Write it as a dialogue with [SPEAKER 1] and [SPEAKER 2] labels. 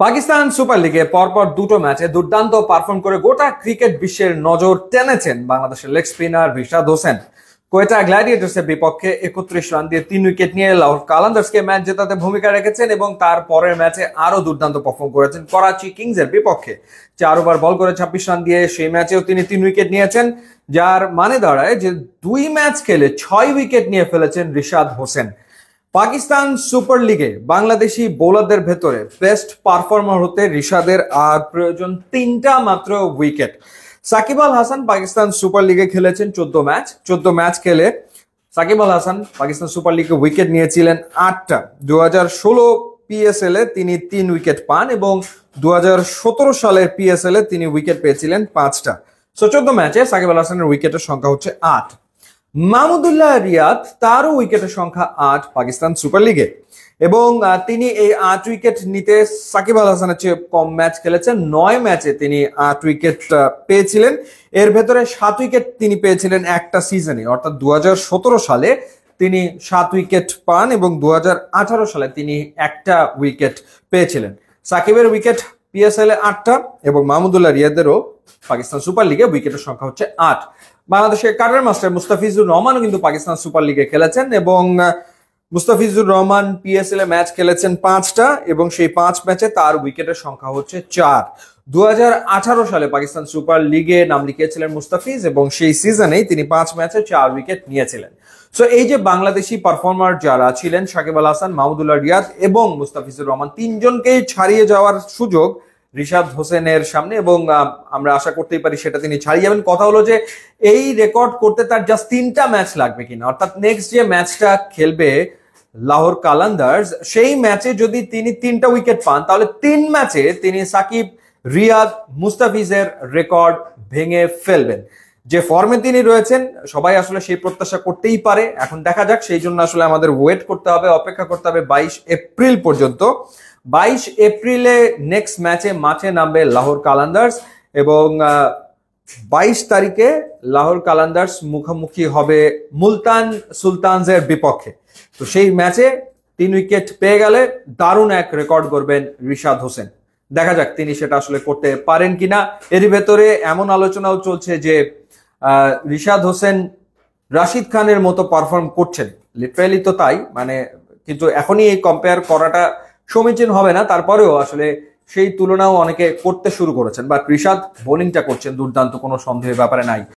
[SPEAKER 1] Pakistan super লিগে পরপর দুটো ম্যাচে দুর্দান্ত পারফর্ম করে গোটা ক্রিকেট বিশ্বের নজর টেনেছেন বাংলাদেশের লেগ স্পিনার রিশাদ হোসেন। কোয়েটা গ্ল্যাডিয়েটর্সের বিপক্ষে 31 রান দিয়ে 3 উইকেট নিয়ে লাহোর কালান্দার্সকে ম্যাচ জেতাতে ভূমিকা রেখেছেন এবং তার পরের ম্যাচে আরো দুর্দান্ত পারফর্ম করেছেন করাচি কিংসের বিপক্ষে। 4 ওভার বল করে 26 রান দিয়ে সেই ম্যাচেও তিনি 3 উইকেট নিয়েছেন, যার মানে দাঁড়ায় যে 2 ম্যাচ খেলে 6 উইকেট নিয়ে ফেলেছেন রিশাদ হোসেন। পাকিস্তান সুপার লিগে বাংলাদেশি বোলারদের ভেতরে বেস্ট পারফর্মার হতে রিশাদের আর প্রয়োজন 3টা মাত্র উইকেট। সাকিব আল হাসান পাকিস্তান সুপার লিগে খেলেছেন 14 ম্যাচ খেলে সাকিব আল হাসান পাকিস্তান সুপার লিগে উইকেট নিয়েছিলেন 8টা। 2016 পিএসএল এ তিনি 3 উইকেট পান এবং 2017 সালের পিএসএল এ তিনি উইকেট পেয়েছিলেন 5টা। 14 ম্যাচে সাকিব আল হাসানের উইকেটের সংখ্যা হচ্ছে 8। মাহমুদুল্লাহ রিয়াদ, তারও উইকেটের সংখ্যা 8 পাকিস্তান সুপার লিগে, এবং তিনি এই 8 উইকেট নিতে সাকিব আল হাসানের চেয়ে কম ম্যাচ খেলেছেন। 9 ম্যাচে তিনি 8 উইকেট পেয়েছিলেন, এর ভেতরে 7 উইকেট তিনি পেয়েছিলেন একটা সিজনে, অর্থাৎ 2017 সালে তিনি 7 উইকেট পান এবং 2018 সালে তিনি একটা উইকেট পেয়েছিলেন। সাকিবের উইকেট পিএসএল এ 8টা এবং মাহমুদুল্লাহ রিয়াদেরও পাকিস্তান সুপার লিগে উইকেটের সংখ্যা হচ্ছে 8। বাংলাদেশের কাটার মাস্টার মুস্তাফিজুর রহমানও কিন্তু পাকিস্তান সুপার লিগে খেলেছেন এবং মুস্তাফিজুর রহমান পিএসএল এ ম্যাচ খেলেছেন 5টা এবং সেই 5 ম্যাচে তার উইকেটের সংখ্যা হচ্ছে 4। 2018 সালে পাকিস্তান সুপার লিগে নাম লিখিয়েছিলেন মুস্তাফিজ এবং সেই সিজনেই তিনি 5 ম্যাচে 4 উইকেট নিয়েছিলেন। সো এই যে বাংলাদেশি পারফর্মার যারা ছিলেন সাকিব আল হাসান, মাহমুদুল্লাহ রিয়াদ এবং মুস্তাফিজুর রহমান, তিনজনকেই ছাড়িয়ে যাওয়ার সুযোগ রিশাদ হোসেনের সামনে এবং আমরা আশা করতেই পারি সেটা তিনি ছাড়িয়ে যাবেন। কথা হলো যে এই রেকর্ড করতে তার জাস্ট 3টা ম্যাচ লাগবে কিনা, অর্থাৎ নেক্সট যে ম্যাচটা খেলবে লাহোর কালান্দার্স, সেই ম্যাচে যদি তিনি 3টা উইকেট পান তাহলে 3 ম্যাচে তিনি সাকিব, রিয়াদ, মুস্তাফিজের রেকর্ড ভেঙে ফেলবেন। যে ফর্মে তিনি রয়েছেন সবাই আসলে সেই প্রত্যাশা করতেই পারে। এখন দেখা যাক, সেই জন্য আসলে আমাদের ওয়েট করতে হবে, অপেক্ষা করতে হবে 22 এপ্রিল পর্যন্ত। 22 এপ্রিলে নেক্সট ম্যাচে মাঠে নামবে লাহোর কালান্দার্স এবং 22 তারিখে লাহোর কালান্দার্স মুখোমুখি হবে মুলতান সুলতানসের বিপক্ষে। তো সেই ম্যাচে 3 উইকেট পেয়ে গেলে দারুণ এক রেকর্ড করবেন রিশাদ হোসেন। দেখা যাক তিনি সেটা আসলে করতে পারেন কিনা। এরই ভেতরে এমন আলোচনাও চলছে যে রিশাদ হোসেন রাশিদ খানের মতো পারফর্ম করছেন, লিটারালি তো তাই, মানে কিন্তু এখনই এই কম্পেয়ার করাটা সমীচীন হবে না। তারপরেও আসলে সেই তুলনাও অনেকে করতে শুরু করেছেন, বাট রিশাদ বোলিংটা করছেন দুর্দান্ত, কোনো সন্দেহের ব্যাপারে নাই।